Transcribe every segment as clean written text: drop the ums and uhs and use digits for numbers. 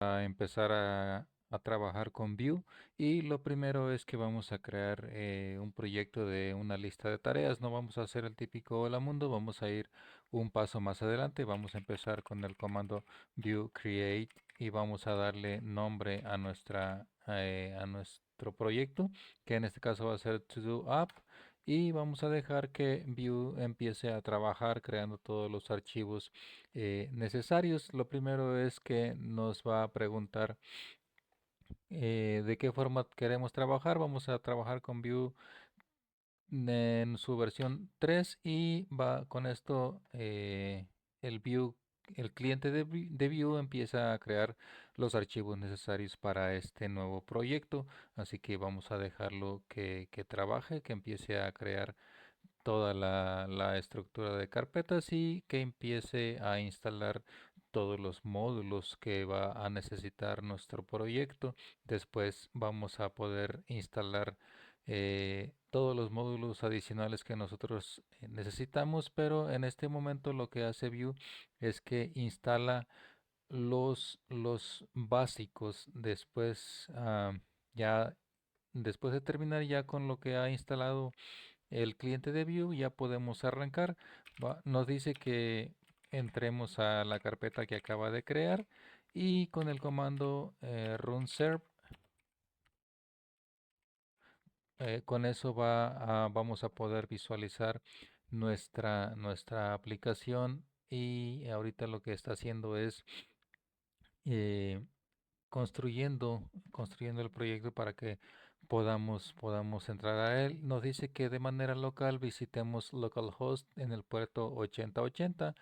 a empezar a trabajar con Vue y lo primero es que vamos a crear un proyecto de una lista de tareas. No vamos a hacer el típico hola mundo, vamos a ir un paso más adelante. Vamos a empezar con el comando Vue create y vamos a darle nombre a nuestro proyecto, que en este caso va a ser to do app, y vamos a dejar que Vue empiece a trabajar creando todos los archivos necesarios. Lo primero es que nos va a preguntar de qué forma queremos trabajar. Vamos a trabajar con Vue en su versión 3 y va con esto el Vue, el cliente de Vue empieza a crear los archivos necesarios para este nuevo proyecto. Así que vamos a dejarlo que trabaje, que empiece a crear toda la estructura de carpetas y que empiece a instalar todos los módulos que va a necesitar nuestro proyecto. Después vamos a poder instalar todos los módulos adicionales que nosotros necesitamos, pero en este momento lo que hace Vue es que instala los básicos. Después, ya después de terminar ya con lo que ha instalado el cliente de Vue, ya podemos arrancar. Nos dice que entremos a la carpeta que acaba de crear y con el comando run serve, con eso vamos a poder visualizar nuestra aplicación, y ahorita lo que está haciendo es eh, construyendo el proyecto para que podamos entrar a él. Nos dice que de manera local visitemos localhost en el puerto 8080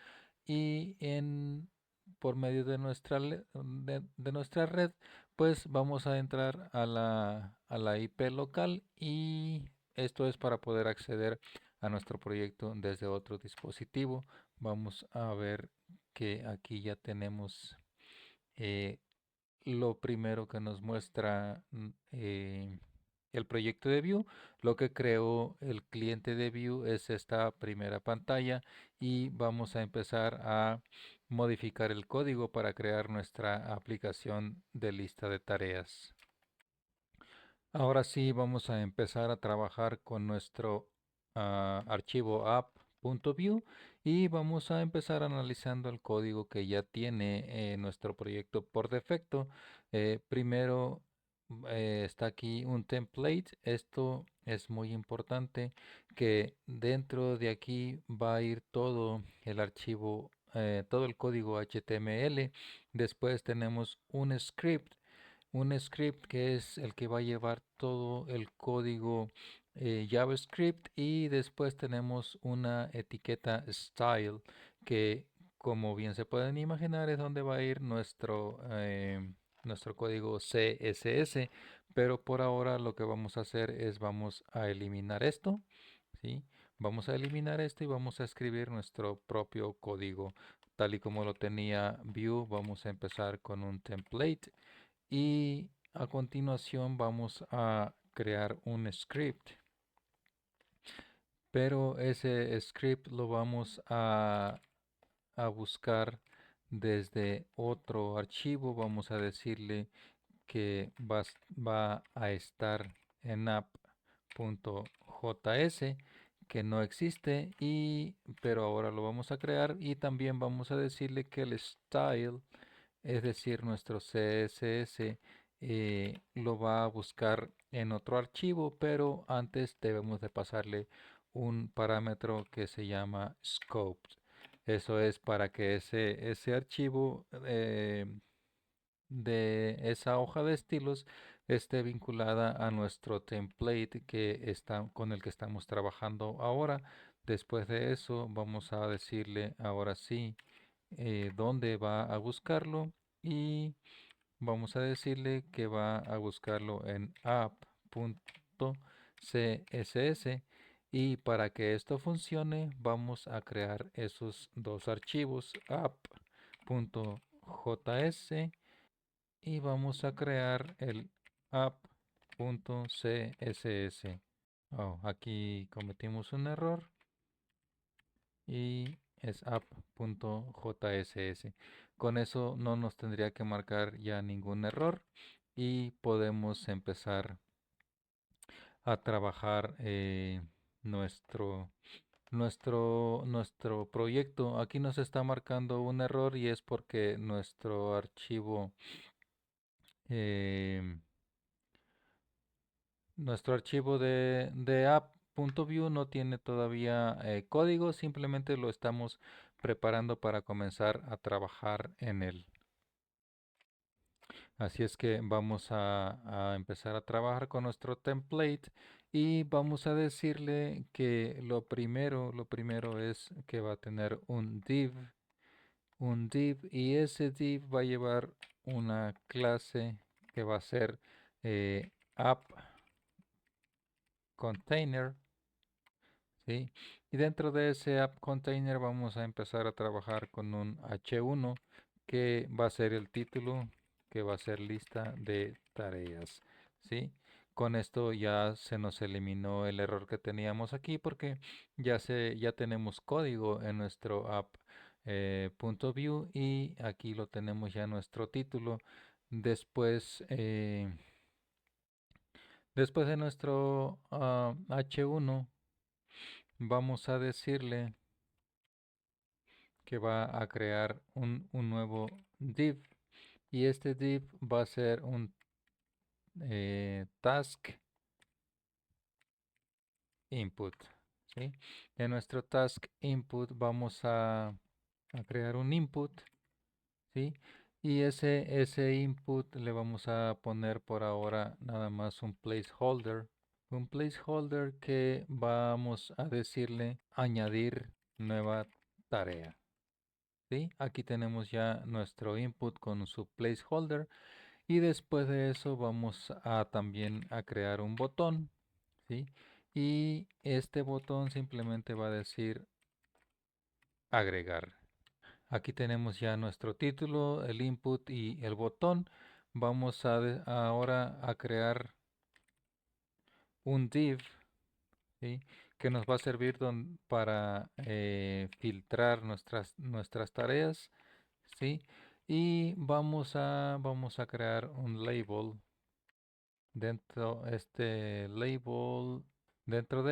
y por medio de de nuestra red, pues vamos a entrar a la IP local, y esto es para poder acceder a nuestro proyecto desde otro dispositivo. Vamos a ver que aquí ya tenemos eh, lo primero que nos muestra el proyecto de Vue. Lo que creó el cliente de Vue es esta primera pantalla, y vamos a empezar a modificar el código para crear nuestra aplicación de lista de tareas. Ahora sí vamos a empezar a trabajar con nuestro archivo app.vue, y vamos a empezar analizando el código que ya tiene nuestro proyecto por defecto. Primero está aquí un template. Esto es muy importante, que dentro de aquí va a ir todo el archivo, todo el código HTML. Después tenemos un script que es el que va a llevar todo el código JavaScript, y después tenemos una etiqueta style que, como bien se pueden imaginar, es donde va a ir nuestro código CSS. Pero por ahora lo que vamos a hacer es vamos a eliminar esto, ¿sí? Vamos a eliminar esto y vamos a escribir nuestro propio código tal y como lo tenía Vue. Vamos a empezar con un template y a continuación vamos a crear un script, pero ese script lo vamos a buscar desde otro archivo. Vamos a decirle que va a estar en app.js, que no existe, pero ahora lo vamos a crear. Y también vamos a decirle que el style, es decir, nuestro CSS, lo va a buscar en otro archivo, pero antes debemos de pasarle un parámetro que se llama scope. Eso es para que ese archivo de esa hoja de estilos esté vinculada a nuestro template con el que estamos trabajando ahora. Después de eso vamos a decirle ahora sí dónde va a buscarlo, y vamos a decirle que va a buscarlo en app.css, y para que esto funcione vamos a crear esos dos archivos, app.js, y vamos a crear el app.css. Oh, aquí cometimos un error y es app.jss. Con eso no nos tendría que marcar ya ningún error y podemos empezar a trabajar nuestro, nuestro proyecto. Aquí nos está marcando un error y es porque eh, nuestro archivo de app.view no tiene todavía código, simplemente lo estamos preparando para comenzar a trabajar en él. Así es que vamos a empezar a trabajar con nuestro template y vamos a decirle que lo primero es que va a tener un div y ese div va a llevar una clase que va a ser app container, ¿sí? Y dentro de ese app container vamos a empezar a trabajar con un h1 que va a ser el título, que va a ser lista de tareas, ¿sí? Con esto ya se nos eliminó el error que teníamos aquí porque ya tenemos código en nuestro app .view y aquí lo tenemos ya nuestro título. Después, después de nuestro h1 vamos a decirle que va a crear un nuevo div y este div va a ser un task input, ¿sí? En nuestro task input vamos a crear un input, ¿sí? Y ese input le vamos a poner por ahora nada más un placeholder que vamos a decirle añadir nueva tarea. ¿Sí? Aquí tenemos ya nuestro input con su placeholder y después de eso vamos a también a crear un botón, ¿sí? Y este botón simplemente va a decir agregar. Aquí tenemos ya nuestro título, el input y el botón. Vamos ahora a crear un div, ¿sí? Que nos va a servir para filtrar nuestras tareas, ¿sí? Y vamos a crear un label dentro de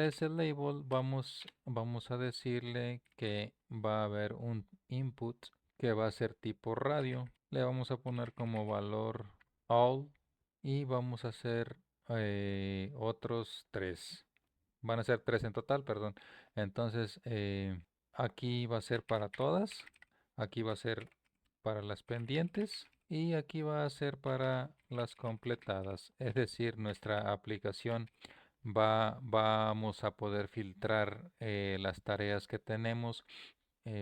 ese label vamos a decirle que va a haber un input que va a ser tipo radio. Le vamos a poner como valor all y vamos a hacer otros tres. Van a ser tres en total, perdón. Entonces, aquí va a ser para todas. Aquí va a ser para las pendientes. Y aquí va a ser para las completadas. Es decir, nuestra aplicación vamos a poder filtrar las tareas que tenemos.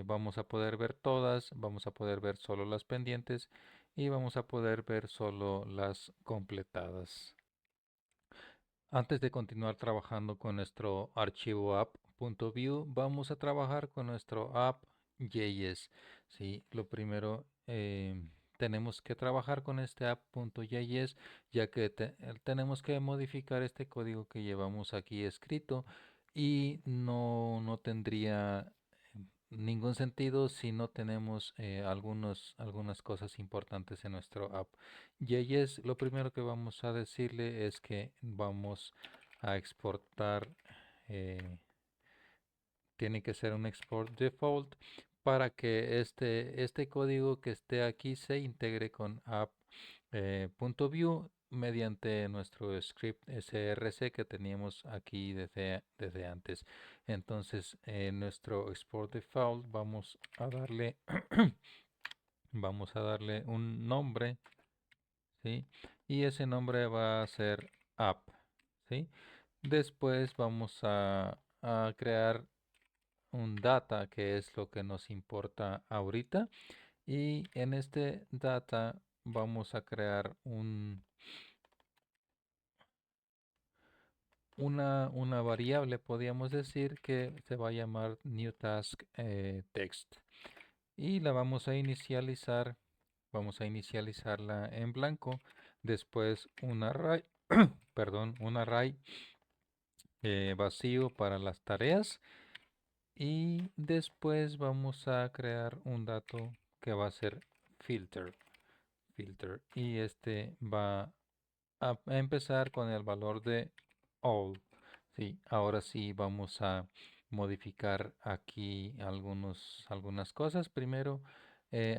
Vamos a poder ver todas. Vamos a poder ver solo las pendientes. Y vamos a poder ver solo las completadas. Antes de continuar trabajando con nuestro archivo app.view, vamos a trabajar con nuestro app.js. Sí, lo primero tenemos que trabajar con este app.js ya que tenemos que modificar este código que llevamos aquí escrito y no tendría ningún sentido si no tenemos algunas cosas importantes en nuestro app. JS, lo primero que vamos a decirle es que vamos a exportar, eh, tiene que ser un export default para que este código que esté aquí se integre con app.view mediante nuestro script src que teníamos aquí desde antes. Entonces, en nuestro export default vamos a darle un nombre, ¿sí? Y ese nombre va a ser app, ¿sí? Después vamos a crear un data que es lo que nos importa ahorita y en este data vamos a crear una variable, podríamos decir, que se va a llamar new task text y la vamos a inicializarla en blanco, después un array, perdón, un array vacío para las tareas y después vamos a crear un dato que va a ser filter, filter. Y este va a empezar con el valor de all. Sí, ahora sí vamos a modificar aquí algunas cosas. Primero,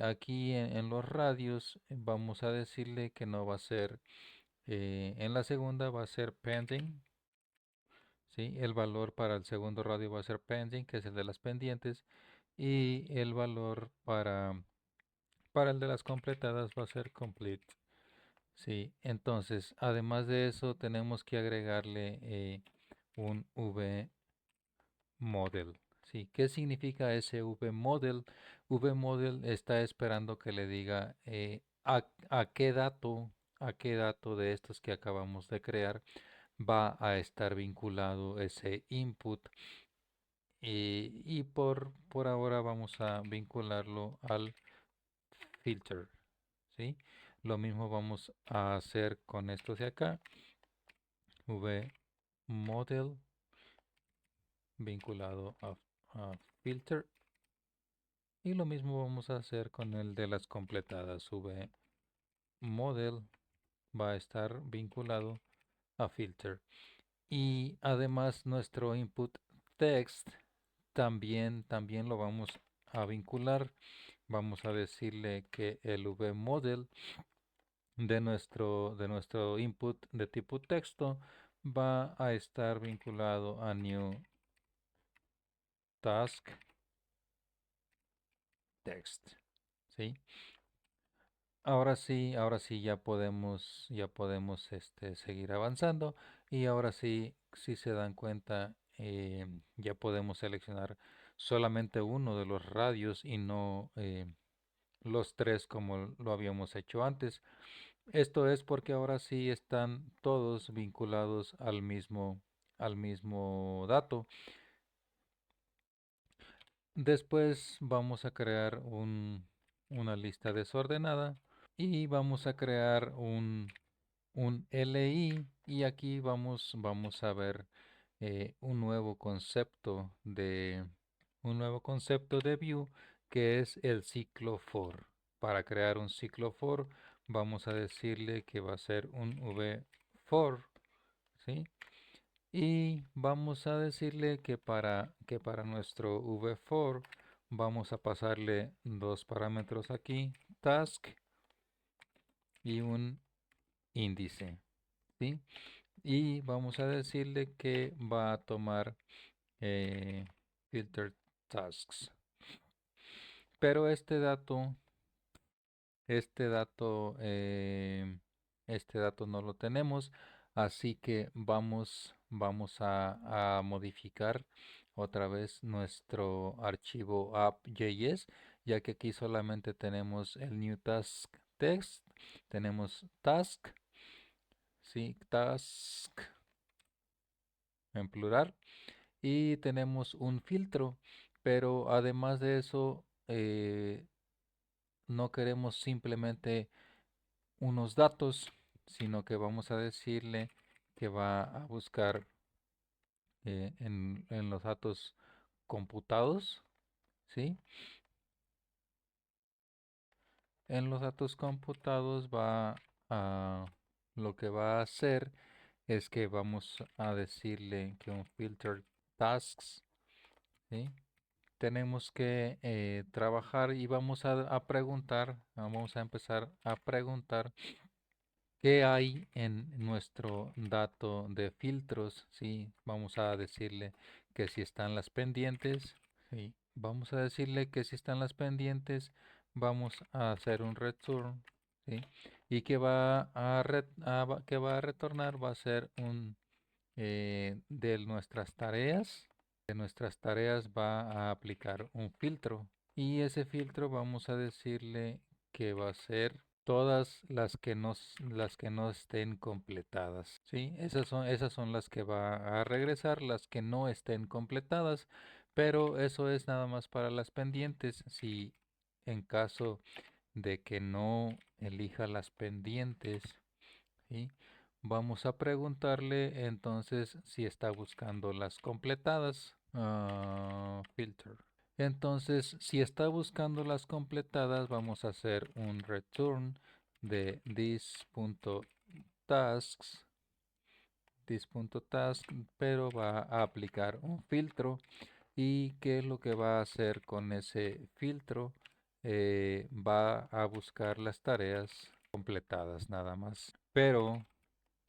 aquí en los radios vamos a decirle que no va a ser, en la segunda va a ser pending. ¿Sí? El valor para el segundo radio va a ser pending, que es el de las pendientes. Y el valor para el de las completadas va a ser complete. Sí, entonces, además de eso, tenemos que agregarle un vModel. Sí, ¿qué significa ese vModel? Vmodel está esperando que le diga a a qué dato de estos que acabamos de crear va a estar vinculado ese input. Y por ahora vamos a vincularlo al filter. ¿Sí? Lo mismo vamos a hacer con esto de acá. vModel vinculado a filter. Y lo mismo vamos a hacer con el de las completadas. vModel va a estar vinculado a filter. Y además nuestro input text también lo vamos a vincular. Vamos a decirle que el vModel de nuestro input de tipo texto va a estar vinculado a new task text. ¿Sí? Ahora sí ya podemos seguir avanzando y ahora sí, si se dan cuenta, ya podemos seleccionar solamente uno de los radios y no los tres como lo habíamos hecho antes. Esto es porque ahora sí están todos vinculados al mismo dato. Después vamos a crear una lista desordenada y vamos a crear un LI y aquí vamos a ver un nuevo concepto de view que es el ciclo for. Para crear un ciclo for vamos a decirle que va a ser un v-for, ¿sí? Y vamos a decirle que para nuestro v-for vamos a pasarle dos parámetros aquí, task y un índice, ¿sí? Y vamos a decirle que va a tomar eh, filter tasks. Pero este dato, este dato no lo tenemos, así que vamos a modificar otra vez nuestro archivo app.js, ya que aquí solamente tenemos el new task text, tenemos task, sí, task en plural y tenemos un filtro, pero además de eso no queremos simplemente unos datos, sino que vamos a decirle que va a buscar en los datos computados, ¿sí? En los datos computados lo que va a hacer es que vamos a decirle que un filter tasks, ¿sí? Tenemos que trabajar y vamos a preguntar, vamos a empezar a preguntar qué hay en nuestro dato de filtros, ¿sí? Vamos a decirle que si están las pendientes, ¿sí? Vamos a decirle que si están las pendientes, vamos a hacer un return, ¿sí? Y que que va a retornar va a ser un de nuestras tareas. De nuestras tareas va a aplicar un filtro y ese filtro vamos a decirle que va a ser todas las que no estén completadas, ¿sí? Esas son las que va a regresar, las que no estén completadas, pero eso es nada más para las pendientes. Si en caso de que no elija las pendientes, ¿sí? Vamos a preguntarle entonces si está buscando las completadas. Filter. Entonces, si está buscando las completadas, vamos a hacer un return de this.task, pero va a aplicar un filtro. ¿Y qué es lo que va a hacer con ese filtro? Va a buscar las tareas completadas nada más. Pero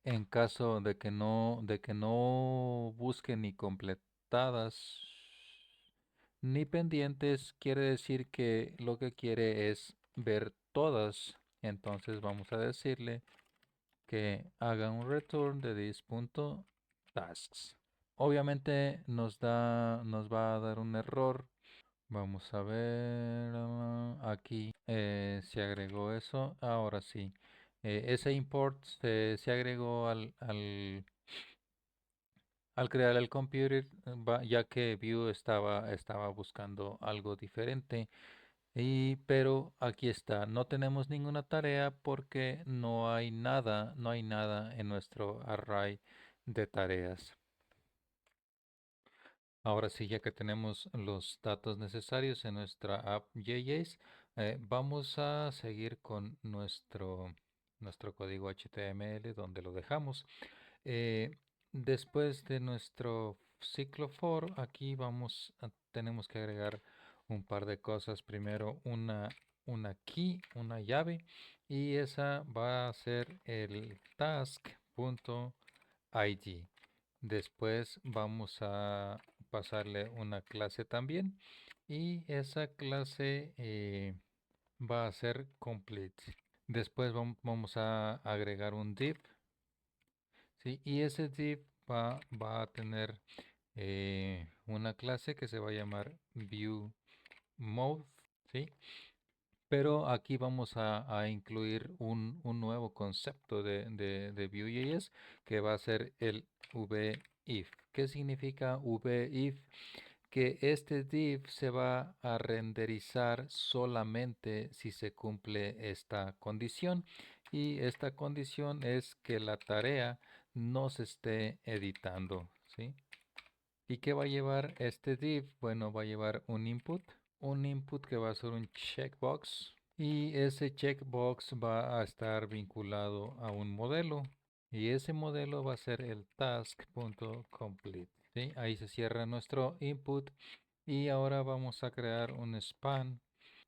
en caso de que no busque ni completadas ni pendientes, quiere decir que lo que quiere es ver todas. Entonces vamos a decirle que haga un return de this.tasks. Obviamente nos va a dar un error. Vamos a ver aquí se agregó eso. Ahora sí. Ese import se agregó al crear el computer, ya que Vue estaba buscando algo diferente. Pero aquí está, no tenemos ninguna tarea porque no hay nada en nuestro array de tareas. Ahora sí, ya que tenemos los datos necesarios en nuestra app.js, vamos a seguir con nuestro código HTML donde lo dejamos. Eh, Después de nuestro ciclo for, aquí tenemos que agregar un par de cosas. Primero una key, una llave, y esa va a ser el task.id. Después vamos a pasarle una clase también, y esa clase va a ser complete. Después vamos a agregar un div. Sí, y ese div va a tener una clase que se va a llamar viewMode, ¿sí? Pero aquí vamos a incluir un nuevo concepto de Vue.js que va a ser el vIf. ¿Qué significa vIf? Que este div se va a renderizar solamente si se cumple esta condición, y esta condición es que la tarea no se esté editando, ¿sí? ¿Y qué va a llevar este div? Bueno, va a llevar un input que va a ser un checkbox, y ese checkbox va a estar vinculado a un modelo, y ese modelo va a ser el task.complete. ¿Sí? Ahí se cierra nuestro input, y ahora vamos a crear un span,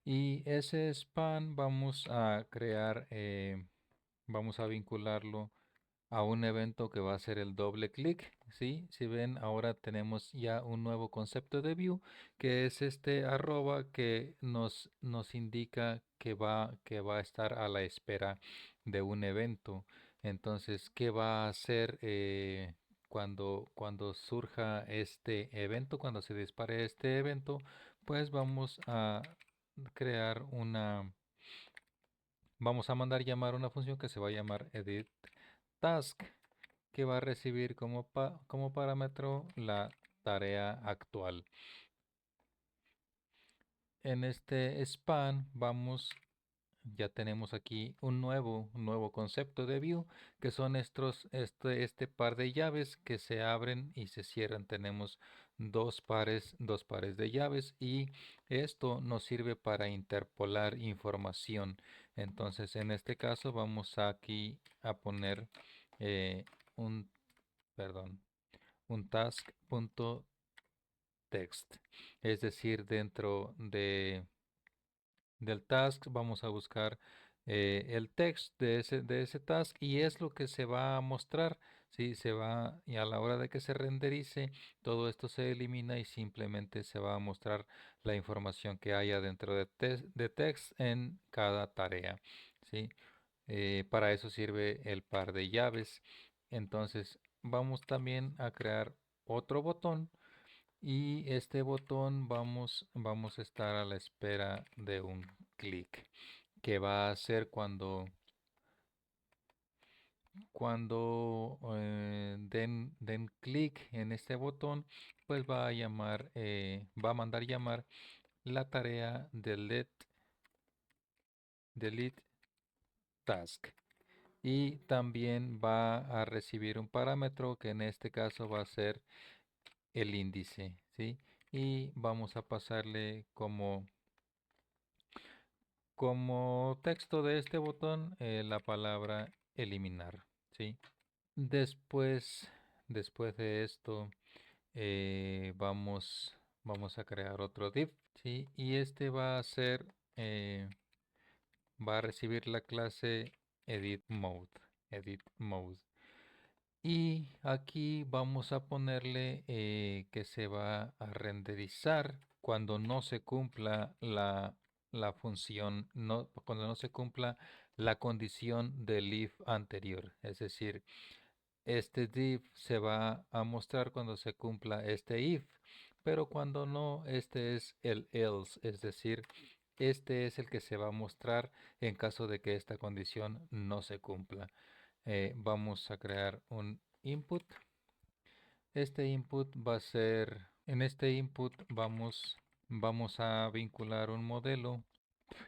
y ese span vamos a vincularlo a un evento que va a ser el doble clic. ¿Sí? Si ven, ahora tenemos ya un nuevo concepto de view, que es este arroba que nos indica que va a estar a la espera de un evento. Entonces, ¿qué va a hacer cuando surja este evento, cuando se dispare este evento? Pues crear una, vamos a mandar llamar una función que se va a llamar edit task, que va a recibir como parámetro la tarea actual. En este span ya tenemos aquí un nuevo concepto de view, que son este par de llaves que se abren y se cierran. Tenemos dos pares de llaves, y esto nos sirve para interpolar información. Entonces, en este caso vamos aquí a poner eh, un, perdón, un task.text, es decir, dentro del task vamos a buscar el text de ese task, y es lo que se va a mostrar. ¿Sí? Y a la hora de que se renderice, todo esto se elimina y simplemente se va a mostrar la información que haya dentro de text en cada tarea. ¿Sí? Para eso sirve el par de llaves. Entonces vamos también a crear otro botón, y este botón vamos a estar a la espera de un clic que va a hacer cuando den clic en este botón, pues va a mandar llamar la tarea delete task, y también va a recibir un parámetro que en este caso va a ser el índice, ¿sí? y vamos a pasarle como texto de este botón la palabra eliminar, ¿sí? Después, después de esto, vamos a crear otro div, ¿sí? Y este va a ser, va a recibir la clase edit mode. Y aquí vamos a ponerle que se va a renderizar cuando no se cumpla la función, cuando no se cumpla la condición del if anterior. Es decir, este div se va a mostrar cuando se cumpla este if, pero cuando no, este es el else, es decir, este es el que se va a mostrar en caso de que esta condición no se cumpla. Vamos a crear un input. Este input va a ser, en este input vamos a vincular un modelo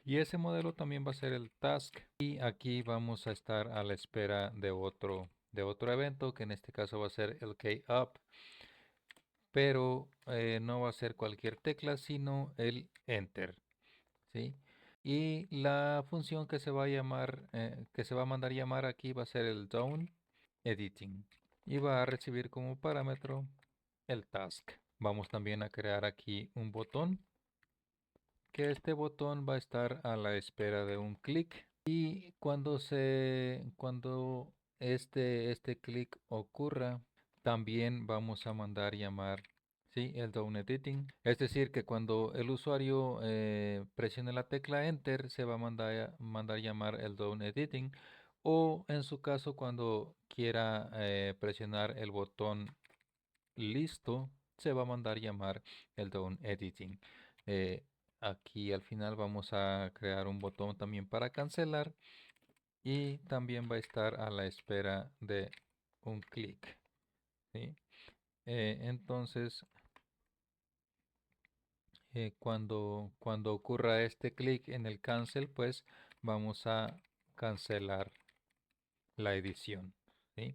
y ese modelo también va a ser el task y aquí vamos a estar a la espera de otro evento que en este caso va a ser el kUp, pero no va a ser cualquier tecla sino el enter, ¿sí? Y la función que se va a llamar, que se va a mandar llamar aquí va a ser el done editing y va a recibir como parámetro el task. Vamos también a crear aquí un botón, que este botón va a estar a la espera de un clic y cuando este clic ocurra, también vamos a mandar llamar, ¿sí?, el done editing. Es decir, que cuando el usuario presione la tecla enter, se va a mandar llamar el done editing, o en su caso cuando quiera presionar el botón listo, se va a mandar llamar el done editing. Eh, Aquí al final vamos a crear un botón también para cancelar y también va a estar a la espera de un clic, ¿sí? Entonces, cuando ocurra este clic en el cancel, pues vamos a cancelar la edición, ¿sí?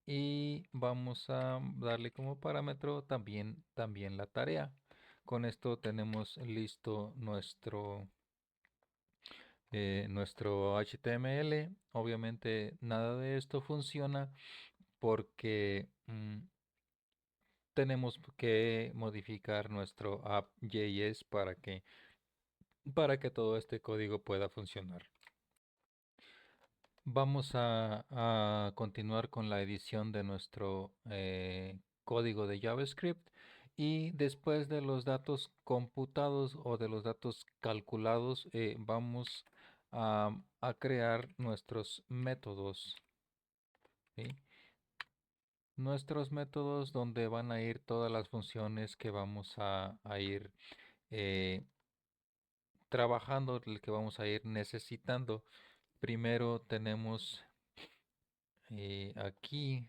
Y vamos a darle como parámetro también la tarea. Con esto tenemos listo nuestro HTML. Obviamente nada de esto funciona porque tenemos que modificar nuestro app.js para que todo este código pueda funcionar. Vamos a continuar con la edición de nuestro código de JavaScript y después de los datos computados o de los datos calculados vamos a crear nuestros métodos, ¿sí? Nuestros métodos donde van a ir todas las funciones que vamos a ir eh, trabajando, que vamos a ir necesitando. Primero tenemos aquí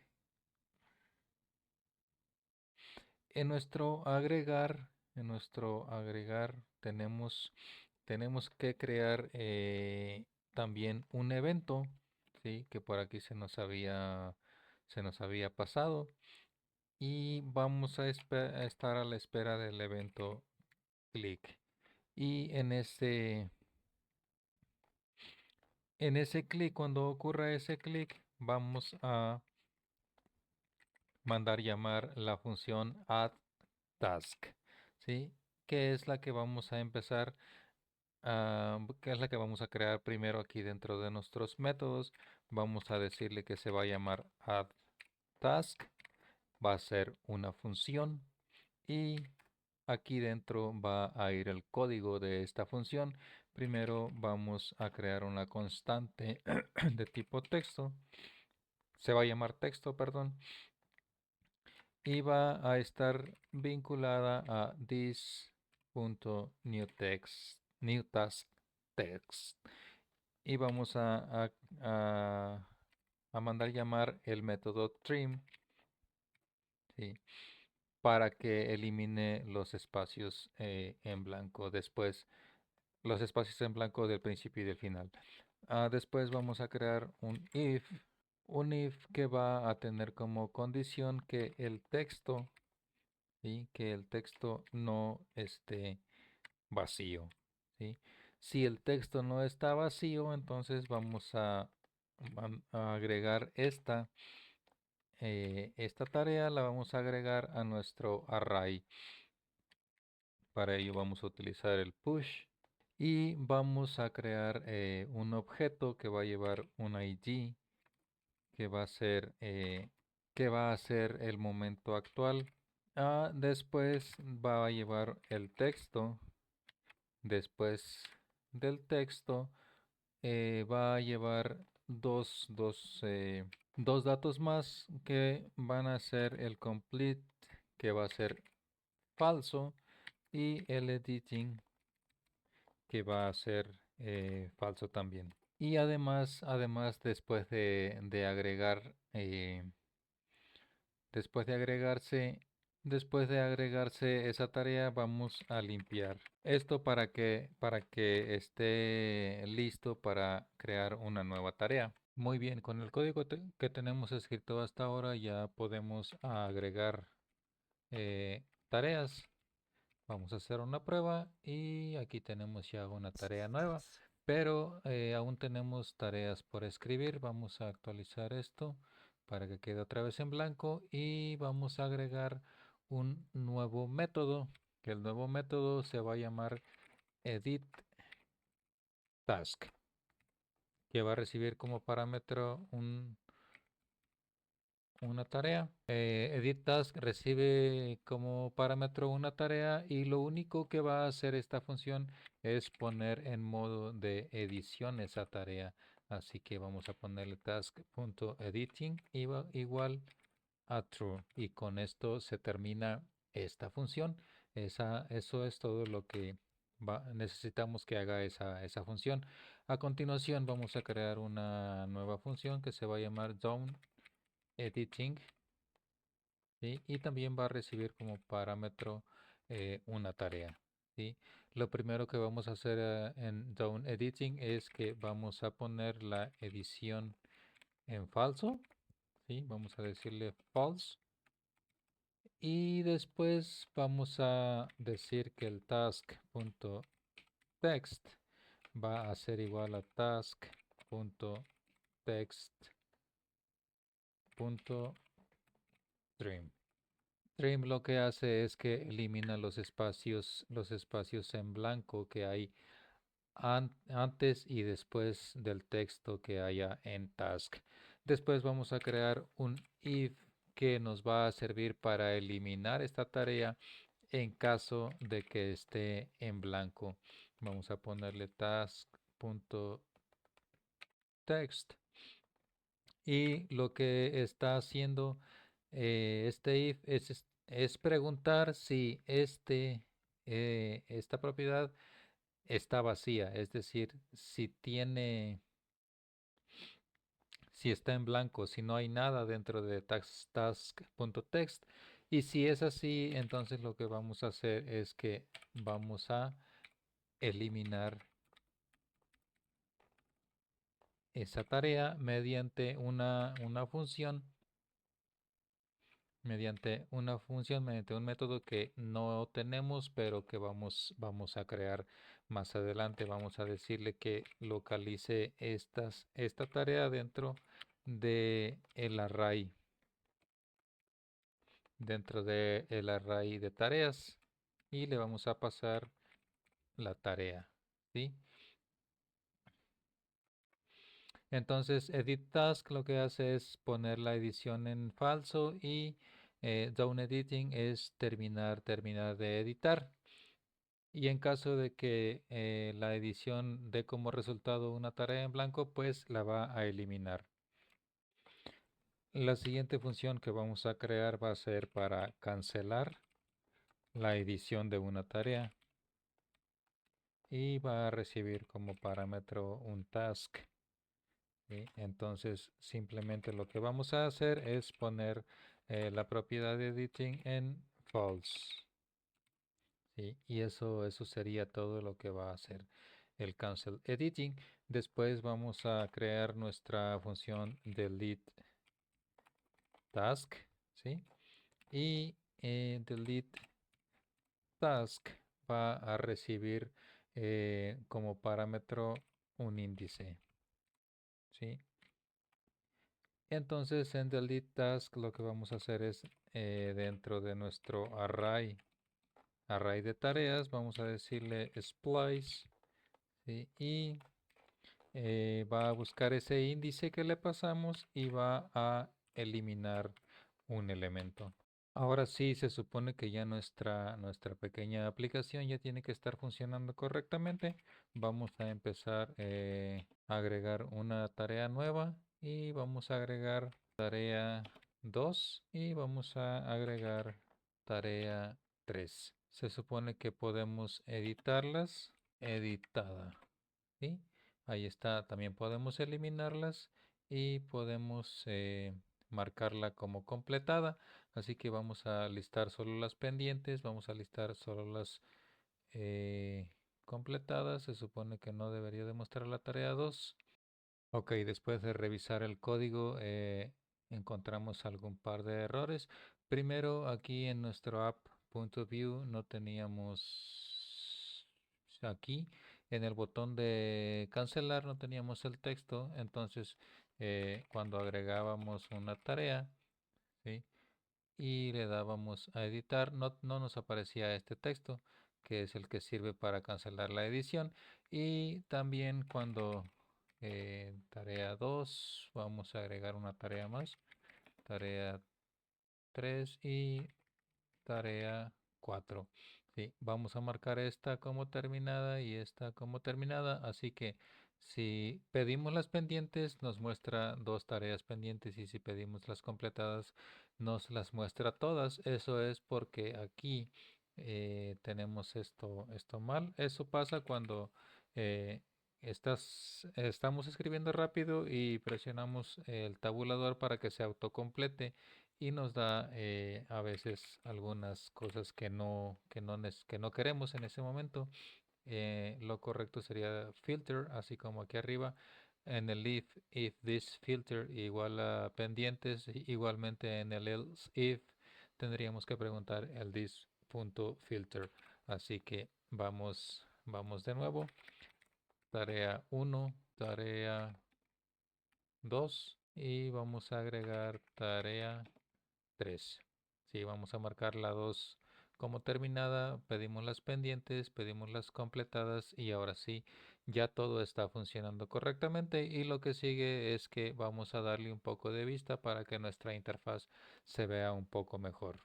en nuestro agregar tenemos que crear también un evento, ¿sí?, que por aquí se nos había pasado y vamos a estar a la espera del evento click. Y en ese clic, cuando ocurra ese clic, vamos a mandar llamar la función add task, ¿sí?, que es la que vamos a empezar que es la que vamos a crear primero aquí dentro de nuestros métodos. Vamos a decirle que se va a llamar add task, va a ser una función y aquí dentro va a ir el código de esta función. Primero vamos a crear una constante de tipo texto, se va a llamar texto, perdón, y va a estar vinculada a this.newText, newTaskText. Y vamos a mandar llamar el método trim, ¿sí?, para que elimine los espacios en blanco después, los espacios en blanco del principio y del final. Después vamos a crear un if que va a tener como condición que el texto, ¿sí? Que el texto no esté vacío, ¿sí? Si el texto no está vacío, entonces vamos a agregar esta tarea, la vamos a agregar a nuestro array. Para ello vamos a utilizar el push y vamos a crear un objeto que va a llevar un ID que va a ser el momento actual. Después va a llevar el texto. Después del texto va a llevar dos datos más que van a ser el complete, que va a ser falso, y el editing, que va a ser falso también. Y además de agregar, después de agregarse, después de agregarse esa tarea, vamos a limpiar esto para que esté listo para crear una nueva tarea. Muy bien, con el código que tenemos escrito hasta ahora ya podemos agregar tareas. Vamos a hacer una prueba y aquí tenemos ya una tarea nueva, pero aún tenemos tareas por escribir. Vamos a actualizar esto para que quede otra vez en blanco y vamos a agregar un nuevo método, que el nuevo método se va a llamar edit task, que va a recibir como parámetro una tarea. Edit task recibe como parámetro una tarea y lo único que va a hacer esta función es poner en modo de edición esa tarea. Así que vamos a ponerle task.editing igual a true, y con esto se termina esta función. Eso es todo lo que necesitamos que haga esa función. A continuación vamos a crear una nueva función que se va a llamar downEditing, ¿sí? Y también va a recibir como parámetro una tarea, ¿sí? Lo primero que vamos a hacer en downEditing es que vamos a poner la edición en falso, ¿sí? Vamos a decirle false. Y después vamos a decir que el task.text va a ser igual a task.text.trim. Trim lo que hace es que elimina los espacios en blanco que hay antes y después del texto que haya en task. Después vamos a crear un if que nos va a servir para eliminar esta tarea en caso de que esté en blanco. Vamos a ponerle task.text y lo que está haciendo este if es preguntar si esta propiedad está vacía, es decir, si está en blanco, si no hay nada dentro de task.text. Y si es así, entonces lo que vamos a hacer es que vamos a eliminar esa tarea mediante una función, mediante un método que no tenemos, pero que vamos a crear más adelante. Vamos a decirle que localice esta tarea dentro de el array de tareas, y le vamos a pasar la tarea, ¿sí? Entonces edit task lo que hace es poner la edición en falso y down editing es terminar de editar. Y en caso de que la edición dé como resultado una tarea en blanco, pues la va a eliminar. La siguiente función que vamos a crear va a ser para cancelar la edición de una tarea y va a recibir como parámetro un task. ¿Sí? Entonces simplemente lo que vamos a hacer es poner la propiedad de editing en false, ¿sí? Y eso sería todo lo que va a hacer el cancel editing. Después vamos a crear nuestra función delete task, ¿sí? Y delete task va a recibir como parámetro un índice, ¿sí? Entonces en delete task lo que vamos a hacer es dentro de nuestro array de tareas, vamos a decirle splice, ¿sí? Y va a buscar ese índice que le pasamos y va a eliminar un elemento. Ahora sí, se supone que ya nuestra pequeña aplicación ya tiene que estar funcionando correctamente. Vamos a empezar a agregar una tarea nueva y vamos a agregar tarea 2 y vamos a agregar tarea 3. Se supone que podemos editarlas. Editada. ¿Sí? Ahí está, también podemos eliminarlas y podemos marcarla como completada. Así que vamos a listar solo las pendientes, vamos a listar solo las eh, completadas. Se supone que no debería demostrar la tarea 2. Ok, después de revisar el código encontramos algún par de errores. Primero aquí en nuestro app.view no teníamos aquí en el botón de cancelar no teníamos el texto, entonces cuando agregábamos una tarea, ¿sí? Y le dábamos a editar, no nos aparecía este texto, que es el que sirve para cancelar la edición. Y también cuando tarea 2 vamos a agregar una tarea más, tarea 3 y tarea 4. Sí, vamos a marcar esta como terminada y esta como terminada, así que si pedimos las pendientes nos muestra dos tareas pendientes y si pedimos las completadas nos las muestra todas. Eso es porque aquí tenemos esto mal. Eso pasa cuando eh, estamos escribiendo rápido y presionamos el tabulador para que se autocomplete y nos da a veces algunas cosas que no queremos en ese momento. Lo correcto sería filter, así como aquí arriba en el if this filter igual a pendientes, igualmente en el else if tendríamos que preguntar el this punto filter. Así que vamos de nuevo. Tarea 1, tarea 2 y vamos a agregar tarea 3. Sí, vamos a marcar la 2 como terminada, pedimos las pendientes, pedimos las completadas y ahora sí, ya todo está funcionando correctamente y lo que sigue es que vamos a darle un poco de vista para que nuestra interfaz se vea un poco mejor.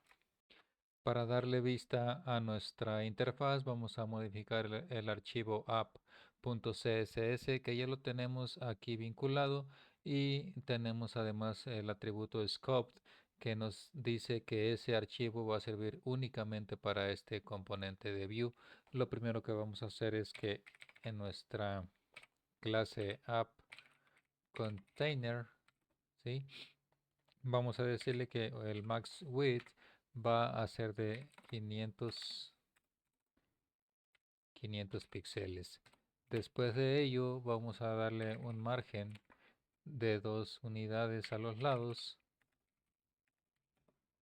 Para darle vista a nuestra interfaz vamos a modificar el archivo app.css que ya lo tenemos aquí vinculado y tenemos además el atributo scoped que nos dice que ese archivo va a servir únicamente para este componente de view. Lo primero que vamos a hacer es que en nuestra clase app container, ¿sí? Vamos a decirle que el max width va a ser de 500 píxeles. Después de ello vamos a darle un margen de 2 unidades a los lados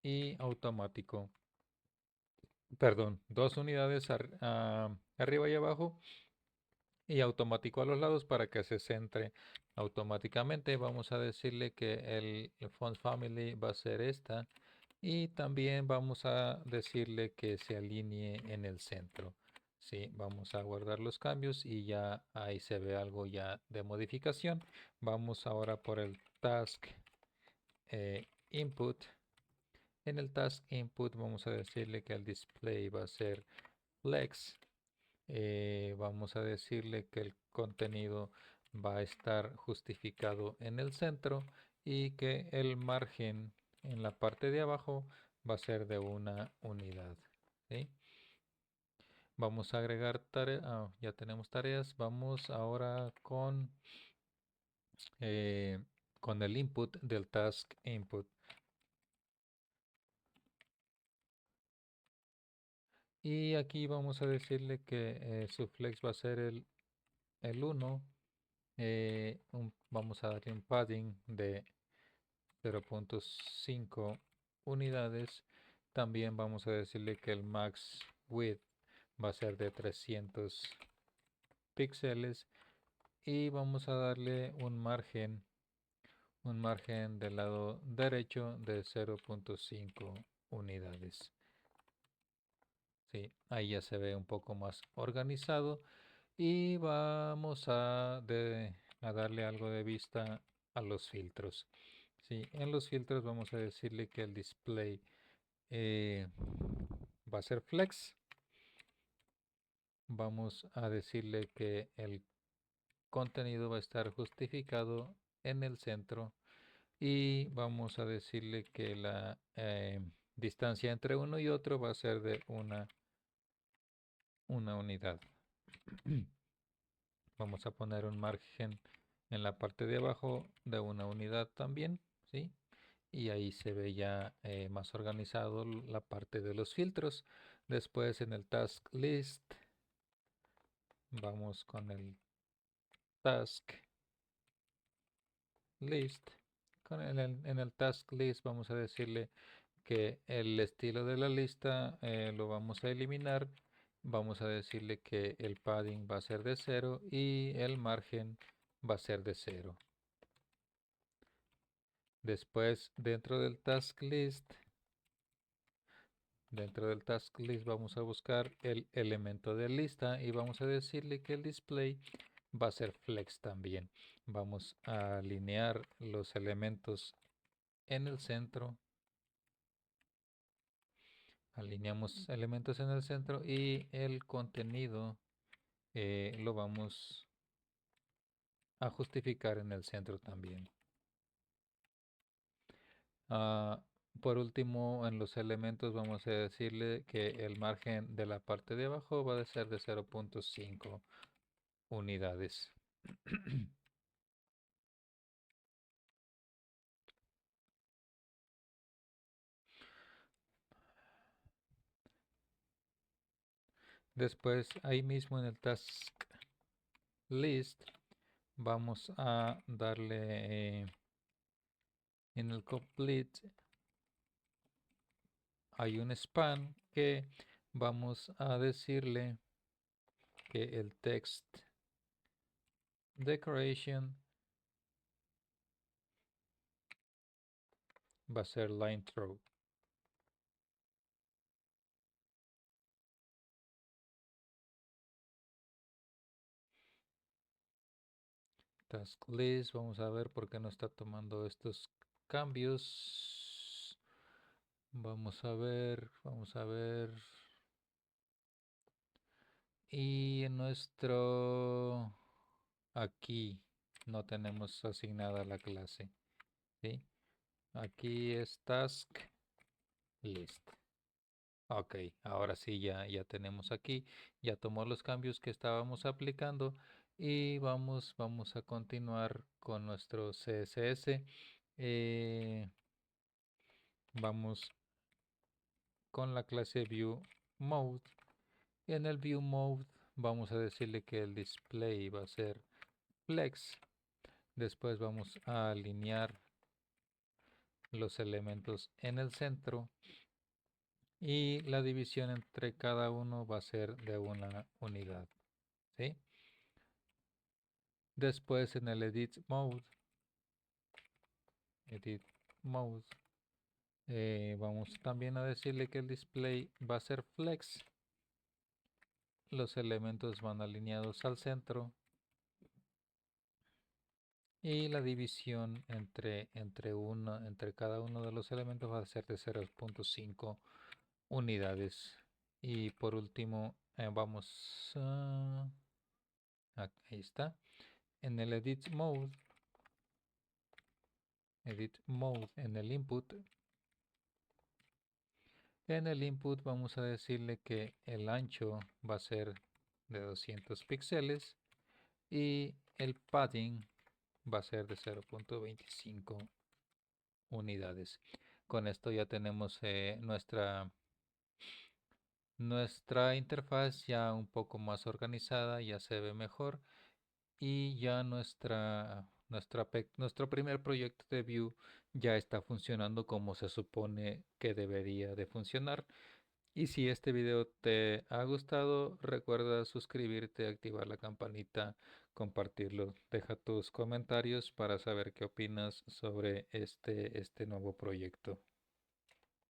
y automático. Perdón, 2 unidades arriba y abajo y automático a los lados para que se centre automáticamente. Vamos a decirle que el font family va a ser esta y también vamos a decirle que se alinee en el centro. Sí, vamos a guardar los cambios y ya ahí se ve algo ya de modificación. Vamos ahora por el task input. En el task input vamos a decirle que el display va a ser flex. Vamos a decirle que el contenido va a estar justificado en el centro y que el margen en la parte de abajo va a ser de una unidad. ¿Sí? Vamos a agregar tareas. Ya tenemos tareas. Vamos ahora con el input del task input. Y aquí vamos a decirle que su flex va a ser el 1. Vamos a darle un padding de 0.5 unidades También vamos a decirle que el max width va a ser de 300 píxeles y vamos a darle un margen del lado derecho de 0.5 unidades. Sí, ahí ya se ve un poco más organizado y vamos a darle algo de vista a los filtros. Sí, en los filtros vamos a decirle que el display va a ser flex. Vamos a decirle que el contenido va a estar justificado en el centro y vamos a decirle que la distancia entre uno y otro va a ser de una unidad. Vamos a poner un margen en la parte de abajo de una unidad también, ¿sí? Y ahí se ve ya más organizado la parte de los filtros. Después en el task list vamos con el task list. En el task list vamos a decirle que el estilo de la lista lo vamos a eliminar. Vamos a decirle que el padding va a ser de 0 y el margen va a ser de 0. Después dentro del task list vamos a buscar el elemento de lista y vamos a decirle que el display va a ser flex también. Vamos a alinear los elementos en el centro. Alineamos elementos en el centro y el contenido lo vamos a justificar en el centro también. Ah, por último, en los elementos vamos a decirle que el margen de la parte de abajo va a ser de 0.5 unidades. Después, ahí mismo en el task list, vamos a darle en el complete, hay un span que vamos a decirle que el text decoration va a ser line through. Task list, vamos a ver por qué no está tomando estos cambios. Vamos a ver, vamos a ver. Y en nuestro aquí no tenemos asignada la clase, ¿sí? Aquí es task list. Ok, ahora sí ya tenemos aquí, ya tomó los cambios que estábamos aplicando y vamos a continuar con nuestro CSS. Vamos con la clase view mode. En el view mode vamos a decirle que el display va a ser flex. Después vamos a alinear los elementos en el centro y la división entre cada uno va a ser de una unidad, ¿sí? Después en el edit mode vamos también a decirle que el display va a ser flex. Los elementos van alineados al centro y la división entre cada uno de los elementos va a ser de 0.5 unidades. Y por último vamos a... ahí está. En el edit mode en el input. En el input vamos a decirle que el ancho va a ser de 200 píxeles y el padding va a ser de 0.25 unidades. Con esto ya tenemos nuestra interfaz ya un poco más organizada, ya se ve mejor y ya nuestro primer proyecto de Vue ya está funcionando como se supone que debería de funcionar. Y si este video te ha gustado, recuerda suscribirte, activar la campanita, compartirlo. Deja tus comentarios para saber qué opinas sobre este nuevo proyecto.